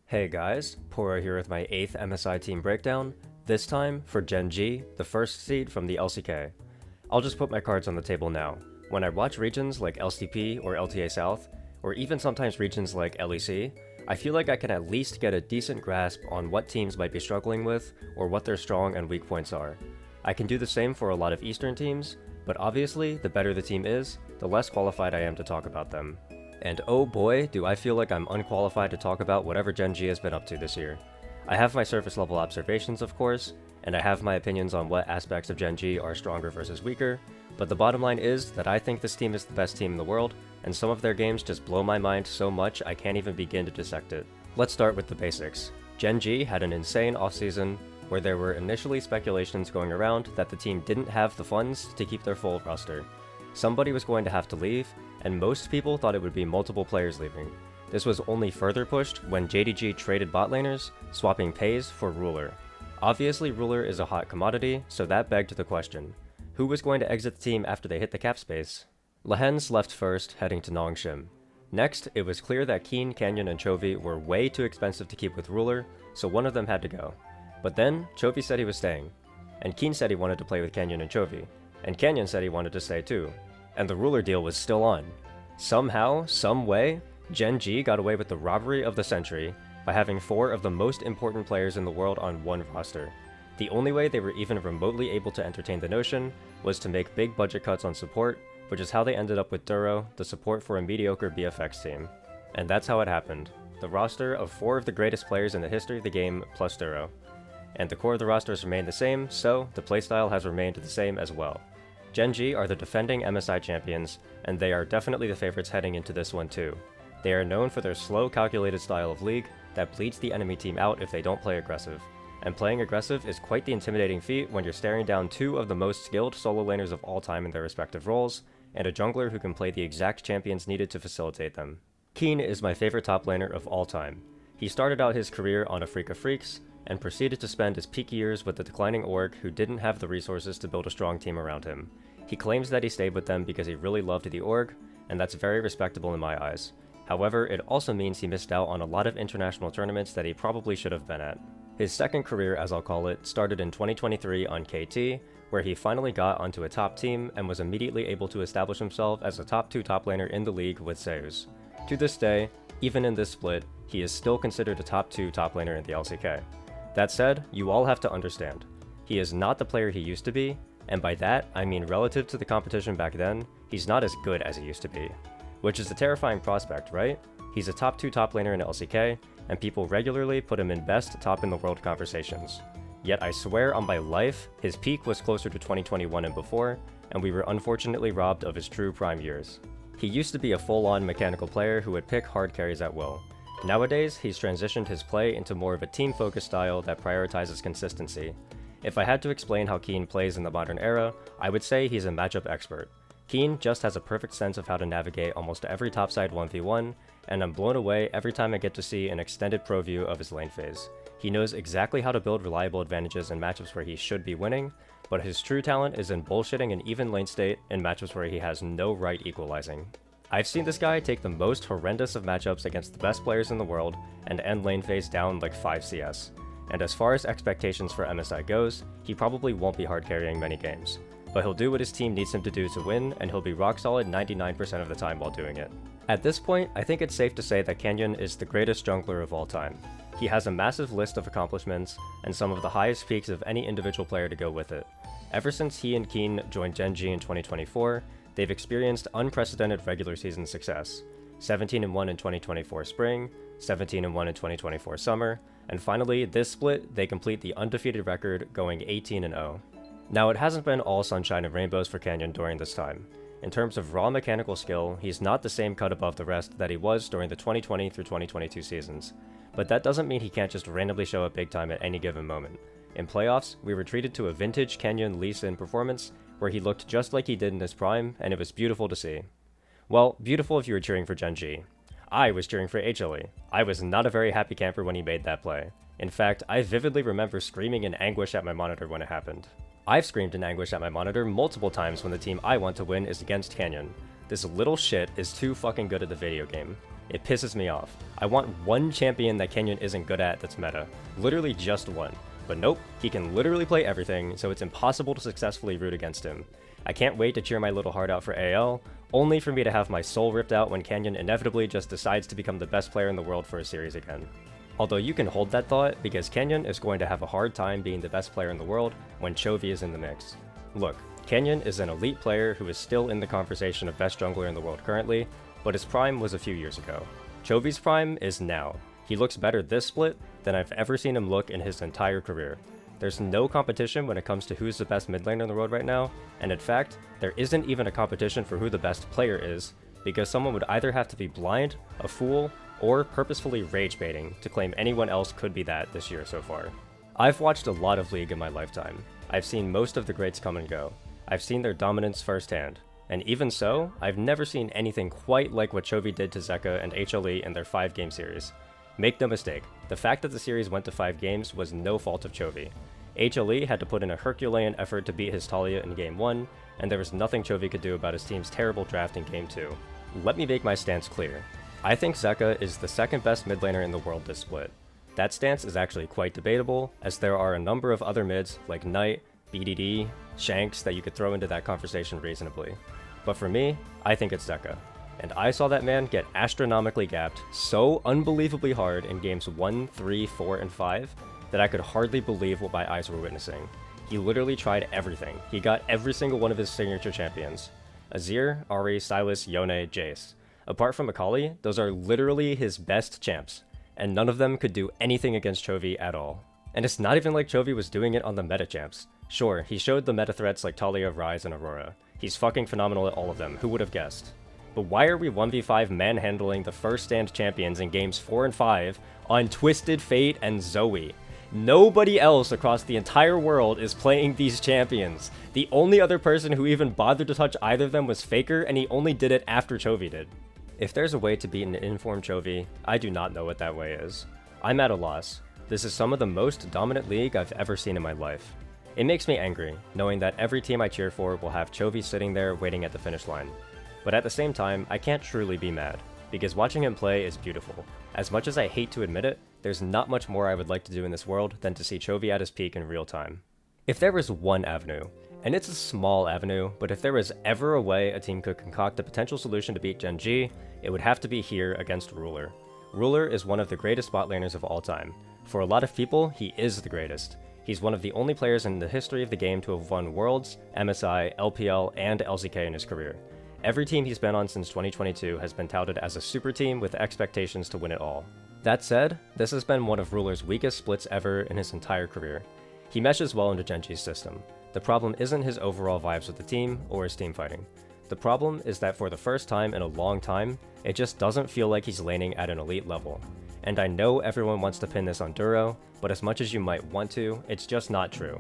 Hey guys, Poro here with my 8th MSI team breakdown, this time for Gen G, the first seed from the LCK. I'll just put my cards on the table now. When I watch regions like LCP or LTA South, or even sometimes regions like LEC, I feel like I can at least get a decent grasp on what teams might be struggling with, or what their strong and weak points are. I can do the same for a lot of Eastern teams, but obviously the better the team is, the less qualified I am to talk about them. And oh boy, do I feel like I'm unqualified to talk about whatever Gen G has been up to this year. I have my surface level observations, of course, and I have my opinions on what aspects of Gen G are stronger versus weaker, but the bottom line is that I think this team is the best team in the world, and some of their games just blow my mind so much I can't even begin to dissect it. Let's start with the basics. Gen G had an insane offseason, where there were initially speculations going around that the team didn't have the funds to keep their full roster. Somebody was going to have to leave, and most people thought it would be multiple players leaving. This was only further pushed when JDG traded bot laners, swapping Pays for Ruler. Obviously Ruler is a hot commodity, so that begged the question. Who was going to exit the team after they hit the cap space? Lehens left first, heading to Nongshim. Next, it was clear that Keen, Canyon, and Chovy were way too expensive to keep with Ruler, so one of them had to go. But then, Chovy said he was staying, and Keen said he wanted to play with Canyon and Chovy, and Canyon said he wanted to stay too. And the Ruler deal was still on. Somehow, some way, Gen G got away with the robbery of the century by having 4 of the most important players in the world on one roster. The only way they were even remotely able to entertain the notion was to make big budget cuts on support, which is how they ended up with Duro, the support for a mediocre BFX team. And that's how it happened. The roster of 4 of the greatest players in the history of the game plus Duro. And the core of the rosters remained the same, so the playstyle has remained the same as well. Gen G are the defending MSI champions, and they are definitely the favorites heading into this one too. They are known for their slow, calculated style of league that bleeds the enemy team out if they don't play aggressive. And playing aggressive is quite the intimidating feat when you're staring down 2 of the most skilled solo laners of all time in their respective roles, and a jungler who can play the exact champions needed to facilitate them. Keen is my favorite top laner of all time. He started out his career on a Freak of Freaks, and proceeded to spend his peak years with the declining org who didn't have the resources to build a strong team around him. He claims that he stayed with them because he really loved the org, and that's very respectable in my eyes. However, it also means he missed out on a lot of international tournaments that he probably should have been at. His second career, as I'll call it, started in 2023 on KT, where he finally got onto a top team and was immediately able to establish himself as a top 2 top laner in the league with Zeus. To this day, even in this split, he is still considered a top 2 top laner in the LCK. That said, you all have to understand, he is not the player he used to be, and by that, I mean relative to the competition back then, he's not as good as he used to be. Which is a terrifying prospect, right? He's a top 2 top laner in LCK, and people regularly put him in best top in the world conversations. Yet I swear on my life, his peak was closer to 2021 and before, and we were unfortunately robbed of his true prime years. He used to be a full-on mechanical player who would pick hard carries at will. Nowadays, he's transitioned his play into more of a team-focused style that prioritizes consistency. If I had to explain how Keen plays in the modern era, I would say he's a matchup expert. Keen just has a perfect sense of how to navigate almost every topside 1v1, and I'm blown away every time I get to see an extended pro view of his lane phase. He knows exactly how to build reliable advantages in matchups where he should be winning, but his true talent is in bullshitting an even lane state in matchups where he has no right equalizing. I've seen this guy take the most horrendous of matchups against the best players in the world and end lane phase down like 5 CS. And as far as expectations for MSI goes, he probably won't be hard carrying many games. But he'll do what his team needs him to do to win, and he'll be rock solid 99% of the time while doing it. At this point, I think it's safe to say that Canyon is the greatest jungler of all time. He has a massive list of accomplishments, and some of the highest peaks of any individual player to go with it. Ever since he and Keen joined Gen G in 2024, they've experienced unprecedented regular season success. 17-1 in 2024 spring, 17-1 in 2024 summer, and finally, this split, they complete the undefeated record going 18-0. Now, it hasn't been all sunshine and rainbows for Canyon during this time. In terms of raw mechanical skill, he's not the same cut above the rest that he was during the 2020 through 2022 seasons. But that doesn't mean he can't just randomly show up big time at any given moment. In playoffs, we were treated to a vintage Canyon Lee Sin performance where he looked just like he did in his prime, and it was beautiful to see. Well, beautiful if you were cheering for Gen G. I was cheering for HLE. I was not a very happy camper when he made that play. In fact, I vividly remember screaming in anguish at my monitor when it happened. I've screamed in anguish at my monitor multiple times when the team I want to win is against Canyon. This little shit is too fucking good at the video game. It pisses me off. I want one champion that Kenyon isn't good at that's meta. Literally just one. But nope, he can literally play everything, so it's impossible to successfully root against him. I can't wait to cheer my little heart out for AL, only for me to have my soul ripped out when Kenyon inevitably just decides to become the best player in the world for a series again. Although you can hold that thought, because Kenyon is going to have a hard time being the best player in the world when Chovy is in the mix. Look, Kenyon is an elite player who is still in the conversation of best jungler in the world currently, but his prime was a few years ago. Chovy's prime is now. He looks better this split than I've ever seen him look in his entire career. There's no competition when it comes to who's the best mid laner in the world right now, and in fact, there isn't even a competition for who the best player is, because someone would either have to be blind, a fool, or purposefully rage baiting to claim anyone else could be that this year so far. I've watched a lot of League in my lifetime. I've seen most of the greats come and go. I've seen their dominance firsthand. And even so, I've never seen anything quite like what Chovy did to Zeka and HLE in their 5-game series. Make no mistake, the fact that the series went to 5 games was no fault of Chovy. HLE had to put in a Herculean effort to beat his Talia in Game 1, and there was nothing Chovy could do about his team's terrible draft in Game 2. Let me make my stance clear. I think Zeka is the second best mid laner in the world this split. That stance is actually quite debatable, as there are a number of other mids like Knight, BDD, Shanks that you could throw into that conversation reasonably. But for me, I think it's Zeka. And I saw that man get astronomically gapped so unbelievably hard in games 1, 3, 4, and 5 that I could hardly believe what my eyes were witnessing. He literally tried everything. He got every single one of his signature champions. Azir, Ahri, Sylas, Yone, Jace. Apart from Akali, those are literally his best champs, and none of them could do anything against Chovy at all. And it's not even like Chovy was doing it on the meta champs. Sure, he showed the meta threats like Talia, Ryze, and Aurora. He's fucking phenomenal at all of them, who would have guessed? But why are we 1v5 manhandling the first stand champions in games 4 and 5 on Twisted Fate and Zoe? Nobody else across the entire world is playing these champions. The only other person who even bothered to touch either of them was Faker, and he only did it after Chovy did. If there's a way to beat an informed Chovy, I do not know what that way is. I'm at a loss. This is some of the most dominant League I've ever seen in my life. It makes me angry, knowing that every team I cheer for will have Chovy sitting there waiting at the finish line. But at the same time, I can't truly be mad, because watching him play is beautiful. As much as I hate to admit it, there's not much more I would like to do in this world than to see Chovy at his peak in real time. If there was one avenue, and it's a small avenue, but if there was ever a way a team could concoct a potential solution to beat Gen G, it would have to be here against Ruler. Ruler is one of the greatest bot laners of all time. For a lot of people, he is the greatest. He's one of the only players in the history of the game to have won Worlds, MSI, LPL, and LCK in his career. Every team he's been on since 2022 has been touted as a super team with expectations to win it all. That said, this has been one of Ruler's weakest splits ever in his entire career. He meshes well into Gen G's system. The problem isn't his overall vibes with the team or his team fighting. The problem is that for the first time in a long time, it just doesn't feel like he's laning at an elite level. And I know everyone wants to pin this on Duro, but as much as you might want to, it's just not true.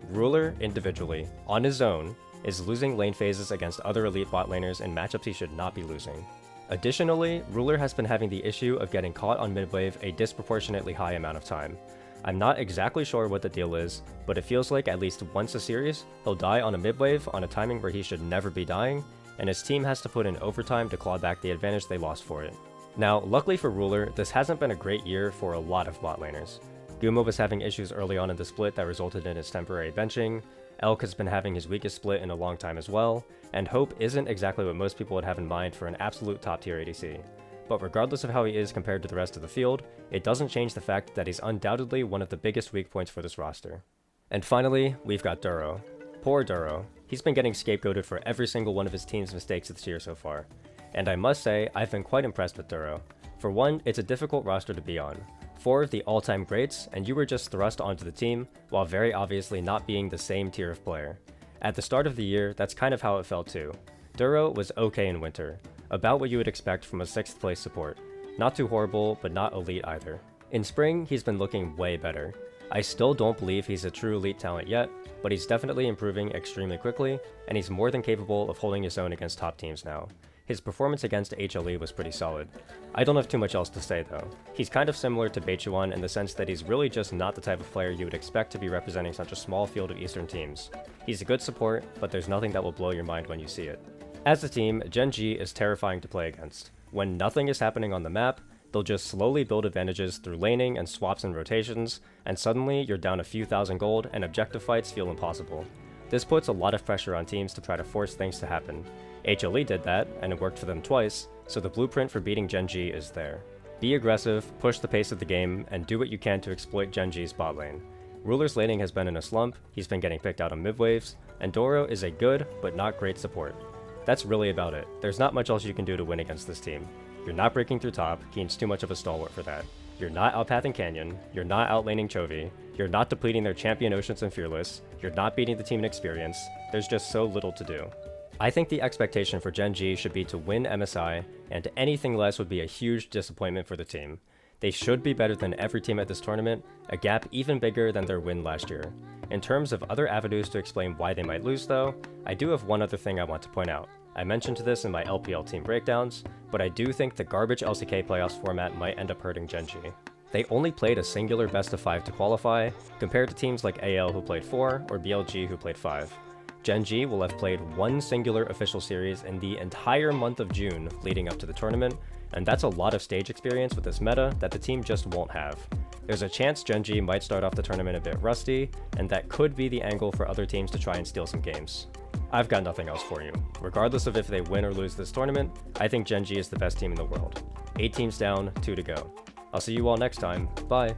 Ruler, individually, on his own, is losing lane phases against other elite bot laners in matchups he should not be losing. Additionally, Ruler has been having the issue of getting caught on mid-wave a disproportionately high amount of time. I'm not exactly sure what the deal is, but it feels like at least once a series, he'll die on a mid-wave on a timing where he should never be dying, and his team has to put in overtime to claw back the advantage they lost for it. Now, luckily for Ruler, this hasn't been a great year for a lot of bot laners. Guma was having issues early on in the split that resulted in his temporary benching, Elk has been having his weakest split in a long time as well, and Hope isn't exactly what most people would have in mind for an absolute top tier ADC. But regardless of how he is compared to the rest of the field, it doesn't change the fact that he's undoubtedly one of the biggest weak points for this roster. And finally, we've got Duro. Poor Duro. He's been getting scapegoated for every single one of his team's mistakes this year so far. And I must say, I've been quite impressed with Duro. For one, it's a difficult roster to be on. 4 of the all-time greats, and you were just thrust onto the team, while very obviously not being the same tier of player. At the start of the year, that's kind of how it felt too. Duro was okay in winter, about what you would expect from a 6th place support. Not too horrible, but not elite either. In spring, he's been looking way better. I still don't believe he's a true elite talent yet, but he's definitely improving extremely quickly, and he's more than capable of holding his own against top teams now. His performance against HLE was pretty solid. I don't have too much else to say though. He's kind of similar to Beichuan in the sense that he's really just not the type of player you would expect to be representing such a small field of Eastern teams. He's a good support, but there's nothing that will blow your mind when you see it. As a team, Gen G is terrifying to play against. When nothing is happening on the map, they'll just slowly build advantages through laning and swaps and rotations, and suddenly you're down a few thousand gold and objective fights feel impossible. This puts a lot of pressure on teams to try to force things to happen. HLE did that, and it worked for them twice, so the blueprint for beating Gen G is there. Be aggressive, push the pace of the game, and do what you can to exploit Gen G's bot lane. Ruler's laning has been in a slump, he's been getting picked out on mid waves, and Doro is a good, but not great support. That's really about it. There's not much else you can do to win against this team. You're not breaking through top, Keen's too much of a stalwart for that. You're not outpathing Canyon, you're not outlaning Chovy, you're not depleting their champion Oceans and Fearless, you're not beating the team in experience, there's just so little to do. I think the expectation for Gen G should be to win MSI, and anything less would be a huge disappointment for the team. They should be better than every team at this tournament, a gap even bigger than their win last year. In terms of other avenues to explain why they might lose though, I do have one other thing I want to point out. I mentioned this in my LPL team breakdowns, but I do think the garbage LCK playoffs format might end up hurting Gen G. They only played a singular best of 5 to qualify, compared to teams like AL who played 4 or BLG who played 5. Gen G will have played one singular official series in the entire month of June leading up to the tournament, and that's a lot of stage experience with this meta that the team just won't have. There's a chance Gen G might start off the tournament a bit rusty, and that could be the angle for other teams to try and steal some games. I've got nothing else for you. Regardless of if they win or lose this tournament, I think Gen G is the best team in the world. 8 teams down, 2 to go. I'll see you all next time. Bye!